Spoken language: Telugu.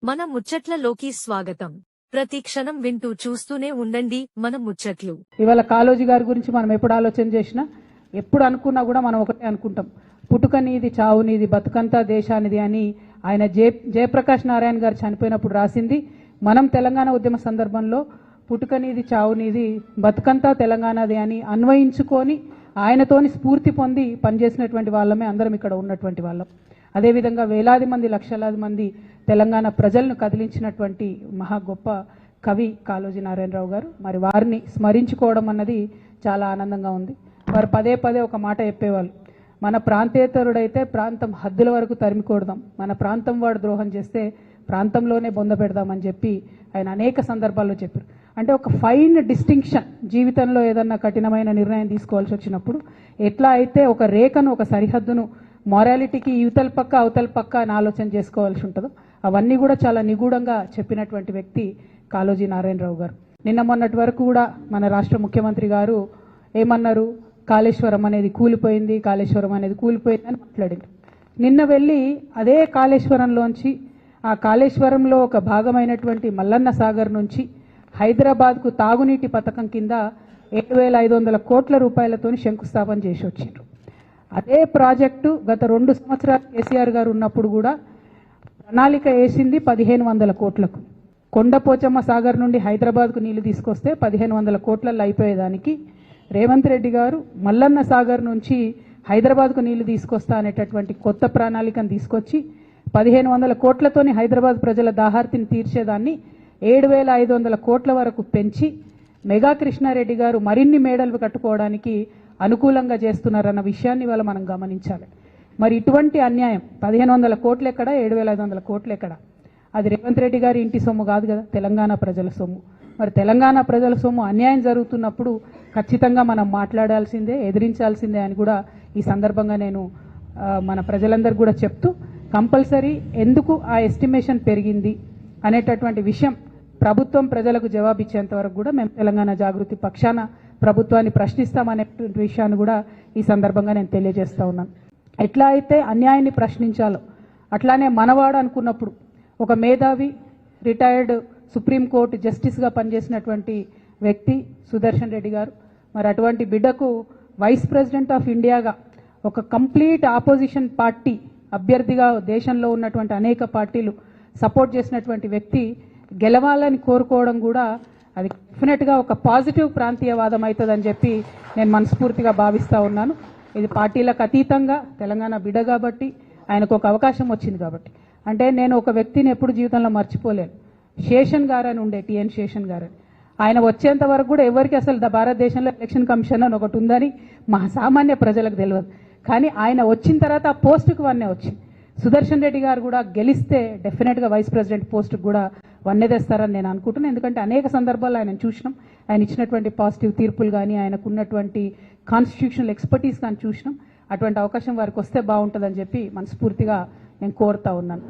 మన ముచ్చట్లలోకి స్వాగతం. ప్రతి క్షణం వింటూ చూస్తూనే ఉండండి మన ముచ్చట్లు. ఇవాళ కాళోజీ గారి గురించి మనం ఎప్పుడు ఆలోచన చేసినా, ఎప్పుడు అనుకున్నా కూడా మనం ఒకటే అనుకుంటాం, పుట్టుక నీది చావు నీది బతుకంతా దేశానిది అని ఆయన జయప్రకాష్ నారాయణ గారు చనిపోయినప్పుడు రాసింది. మనం తెలంగాణ ఉద్యమ సందర్భంలో పుట్టుక నీది చావు నీది బతుకంతా తెలంగాణది అని అన్వయించుకొని ఆయనతోని స్ఫూర్తి పొంది పనిచేసినటువంటి వాళ్ళమే అందరం ఇక్కడ ఉన్నటువంటి వాళ్ళం. అదేవిధంగా వేలాది మంది లక్షలాది మంది తెలంగాణ ప్రజలను కదిలించినటువంటి మహా గొప్ప కవి కాళోజీ నారాయణరావు గారు. మరి వారిని స్మరించుకోవడం అన్నది చాలా ఆనందంగా ఉంది. వారు పదే పదే ఒక మాట చెప్పేవాళ్ళు, మన ప్రాంతేతరుడైతే ప్రాంతం హద్దుల వరకు తరిమికొడదాం, మన ప్రాంతం వాడు ద్రోహం చేస్తే ప్రాంతంలోనే బొంద పెడదామని చెప్పి ఆయన అనేక సందర్భాల్లో చెప్పారు. అంటే ఒక ఫైన్ డిస్టింక్షన్, జీవితంలో ఏదన్నా కఠినమైన నిర్ణయం తీసుకోవాల్సి వచ్చినప్పుడు ఎట్లా అయితే ఒక రేఖను, ఒక సరిహద్దును మారాలిటీకి యువతల పక్క అవతల పక్క అని ఆలోచన చేసుకోవాల్సి ఉంటుందో అవన్నీ కూడా చాలా నిగూఢంగా చెప్పినటువంటి వ్యక్తి కాళోజీ నారాయణరావు గారు. నిన్న మొన్నటి వరకు కూడా మన రాష్ట్ర ముఖ్యమంత్రి గారు ఏమన్నారు, కాళేశ్వరం అనేది కూలిపోయింది, కాళేశ్వరం అనేది కూలిపోయింది అని మాట్లాడారు. నిన్న వెళ్ళి అదే కాళేశ్వరంలోంచి, ఆ కాళేశ్వరంలో ఒక భాగమైనటువంటి మల్లన్న సాగర్ నుంచి హైదరాబాద్కు తాగునీటి పథకం కింద 7,500 కోట్ల రూపాయలతో శంకుస్థాపన చేసి వచ్చారు. అదే ప్రాజెక్టు గత 2 సంవత్సరాలు కేసీఆర్ గారు ఉన్నప్పుడు కూడా ప్రణాళిక వేసింది 1,500 కోట్లకు. కొండపోచమ్మ సాగర్ నుండి హైదరాబాద్కు నీళ్లు తీసుకొస్తే 1,500 కోట్లలో అయిపోయేదానికి రేవంత్ రెడ్డి గారు మల్లన్న సాగర్ నుంచి హైదరాబాద్కు నీళ్లు తీసుకొస్తా అనేటటువంటి కొత్త ప్రణాళికను తీసుకొచ్చి 1,500 కోట్లతోని హైదరాబాద్ ప్రజల దాహార్తిని తీర్చేదాన్ని 7,500 కోట్ల వరకు పెంచి మెగా కృష్ణారెడ్డి గారు మరిన్ని మేడలు కట్టుకోవడానికి అనుకూలంగా చేస్తున్నారన్న విషయాన్ని ఇవాళ మనం గమనించాలి. మరి ఇటువంటి అన్యాయం 1,500 కోట్లు ఎక్కడ, 7,500 కోట్లు ఎక్కడ? అది రేవంత్ రెడ్డి గారి ఇంటి సొమ్ము కాదు కదా, తెలంగాణ ప్రజల సొమ్ము. మరి తెలంగాణ ప్రజల సొమ్ము అన్యాయం జరుగుతున్నప్పుడు ఖచ్చితంగా మనం మాట్లాడాల్సిందే, ఎదిరించాల్సిందే అని కూడా ఈ సందర్భంగా నేను మన ప్రజలందరూ కూడా చెప్తూ, కంపల్సరీ ఎందుకు ఆ ఎస్టిమేషన్ పెరిగింది అనేటటువంటి విషయం ప్రభుత్వం ప్రజలకు జవాబిచ్చేంత వరకు కూడా మేము తెలంగాణ జాగృతి పక్షాన ప్రభుత్వాన్ని ప్రశ్నిస్తామనేటువంటి విషయాన్ని కూడా ఈ సందర్భంగా నేను తెలియజేస్తూ ఉన్నాను. ఎట్లా అయితే అన్యాయాన్ని ప్రశ్నించాలో అట్లానే మనవాడు అనుకున్నప్పుడు ఒక మేధావి, రిటైర్డ్ సుప్రీంకోర్టు జస్టిస్గా పనిచేసినటువంటి వ్యక్తి సుదర్శన్ రెడ్డి గారు, మరి అటువంటి బిడ్డకు వైస్ ప్రెసిడెంట్ ఆఫ్ ఇండియాగా ఒక కంప్లీట్ ఆపోజిషన్ పార్టీ అభ్యర్థిగా దేశంలో ఉన్నటువంటి అనేక పార్టీలు సపోర్ట్ చేసినటువంటి వ్యక్తి గెలవాలని కోరుకోవడం కూడా అది డెఫినెట్గా ఒక పాజిటివ్ ప్రాంతీయవాదం అవుతుందని చెప్పి నేను మనస్ఫూర్తిగా భావిస్తూ ఉన్నాను. ఇది పార్టీలకు అతీతంగా తెలంగాణ బిడ్డ కాబట్టి, ఆయనకు ఒక అవకాశం వచ్చింది కాబట్టి. అంటే నేను ఒక వ్యక్తిని ఎప్పుడు జీవితంలో మర్చిపోలేను. శేషన్ గారు అని ఉండే, టిఎన్ శేషన్ గారు అని. ఆయన వచ్చేంత వరకు కూడా ఎవరికి అసలు భారతదేశంలో ఎలక్షన్ కమిషన్ అని ఒకటి ఉందని మా సామాన్య ప్రజలకు తెలియదు. కానీ ఆయన వచ్చిన తర్వాత ఆ పోస్టుకు వన్నే వచ్చింది. సుదర్శన్ రెడ్డి గారు కూడా గెలిస్తే డెఫినెట్గా వైస్ ప్రెసిడెంట్ పోస్టుకు కూడా వన్నే తెస్తారని నేను అనుకుంటున్నాను. ఎందుకంటే అనేక సందర్భాల్లో ఆయన చూసినాం, ఆయన ఇచ్చినటువంటి పాజిటివ్ తీర్పులు కానీ, ఆయనకు ఉన్నటువంటి కాన్స్టిట్యూషనల్ ఎక్స్పర్టీస్ కానీ చూసినాం. అటువంటి అవకాశం వారికి వస్తే బాగుంటుందని చెప్పి మనస్ఫూర్తిగా నేను కోరుతా ఉన్నాను.